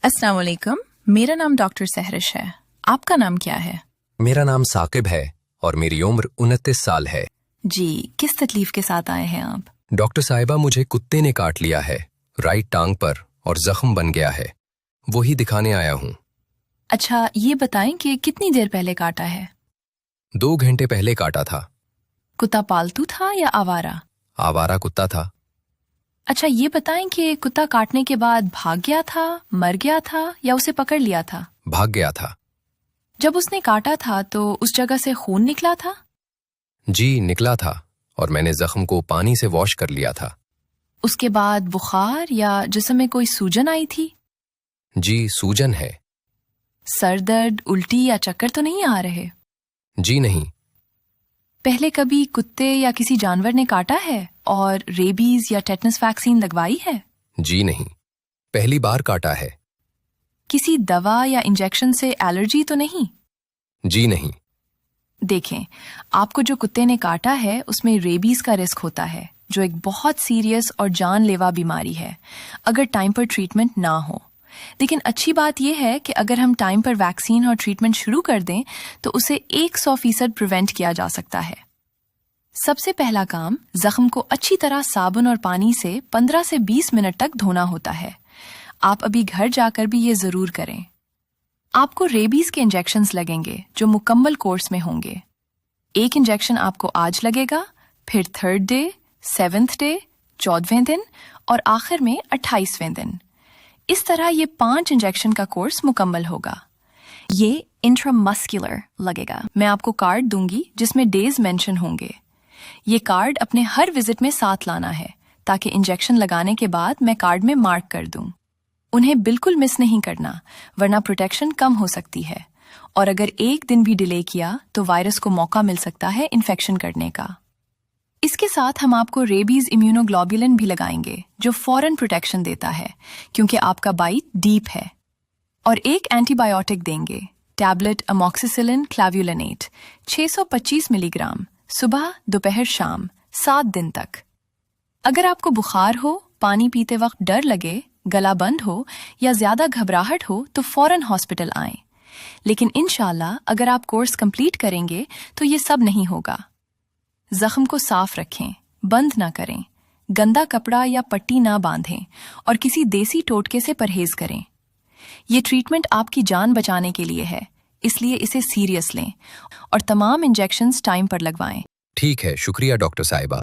अस्सलाम वालेकुम, मेरा नाम डॉक्टर सहरिश है। आपका नाम क्या है? मेरा नाम साकिब है और मेरी उम्र 29 साल है। जी, किस तकलीफ के साथ आए हैं आप? डॉक्टर साहिबा, मुझे कुत्ते ने काट लिया है राइट टांग पर और जख्म बन गया है, वही दिखाने आया हूँ। अच्छा, ये बताएं कि कितनी देर पहले काटा है? 2 घंटे पहले काटा था। कुत्ता पालतू था या आवारा? आवारा कुत्ता था। अच्छा, ये बताएं कि कुत्ता काटने के बाद भाग गया था, मर गया था या उसे पकड़ लिया था? भाग गया था। जब उसने काटा था तो उस जगह से खून निकला था? जी, निकला था और मैंने जख्म को पानी से वॉश कर लिया था। उसके बाद बुखार या जिस्म में कोई सूजन आई थी? जी, सूजन है। सर दर्द, उल्टी या चक्कर तो नहीं आ रहे? जी नहीं। पहले कभी कुत्ते या किसी जानवर ने काटा है और रेबीज या टेटनस वैक्सीन लगवाई है? जी नहीं, पहली बार काटा है। किसी दवा या इंजेक्शन से एलर्जी तो नहीं? जी नहीं। देखें, आपको जो कुत्ते ने काटा है उसमें रेबीज का रिस्क होता है, जो एक बहुत सीरियस और जानलेवा बीमारी है अगर टाइम पर ट्रीटमेंट ना हो। लेकिन अच्छी बात यह है कि अगर हम टाइम पर वैक्सीन और ट्रीटमेंट शुरू कर दें तो उसे 100% प्रिवेंट किया जा सकता है। सबसे पहला काम, जख्म को अच्छी तरह साबुन और पानी से 15 से 20 मिनट तक धोना होता है। आप अभी घर जाकर भी ये जरूर करें। आपको रेबीज के इंजेक्शंस लगेंगे जो मुकम्मल कोर्स में होंगे। एक इंजेक्शन आपको आज लगेगा, फिर 3rd डे, 7th डे, 14वें दिन और आखिर में 28वें दिन। इस तरह ये 5 इंजेक्शन का कोर्स मुकम्मल होगा। ये इंट्रामस्कुलर लगेगा। मैं आपको कार्ड दूंगी जिसमें डेज मेंशन होंगे। ये कार्ड अपने हर विजिट में साथ लाना है ताकि इंजेक्शन लगाने के बाद मैं कार्ड में मार्क कर दूं। उन्हें बिल्कुल मिस नहीं करना, वरना प्रोटेक्शन कम हो सकती है और अगर एक दिन भी डिले किया तो वायरस को मौका मिल सकता है इन्फेक्शन करने का। इसके साथ हम आपको रेबीज इम्यूनोग्लोबुलिन भी लगाएंगे जो फौरन प्रोटेक्शन देता है क्योंकि आपका बाइट डीप है, और एक एंटीबायोटिक देंगे, टैबलेट अमोक्सिसिलिन क्लैव्युलिनेट 625 मिलीग्राम, सुबह दोपहर शाम 7 दिन तक। अगर आपको बुखार हो, पानी पीते वक्त डर लगे, गला बंद हो या ज्यादा घबराहट हो तो फौरन हॉस्पिटल आएं। लेकिन इंशाल्लाह अगर आप कोर्स कंप्लीट करेंगे तो ये सब नहीं होगा। जख्म को साफ रखें, बंद ना करें, गंदा कपड़ा या पट्टी ना बांधें और किसी देसी टोटके से परहेज करें। ये ट्रीटमेंट आपकी जान बचाने के लिए है, इसलिए इसे सीरियस लें और तमाम इंजेक्शंस टाइम पर लगवाएं। ठीक है, शुक्रिया डॉक्टर साहिबा।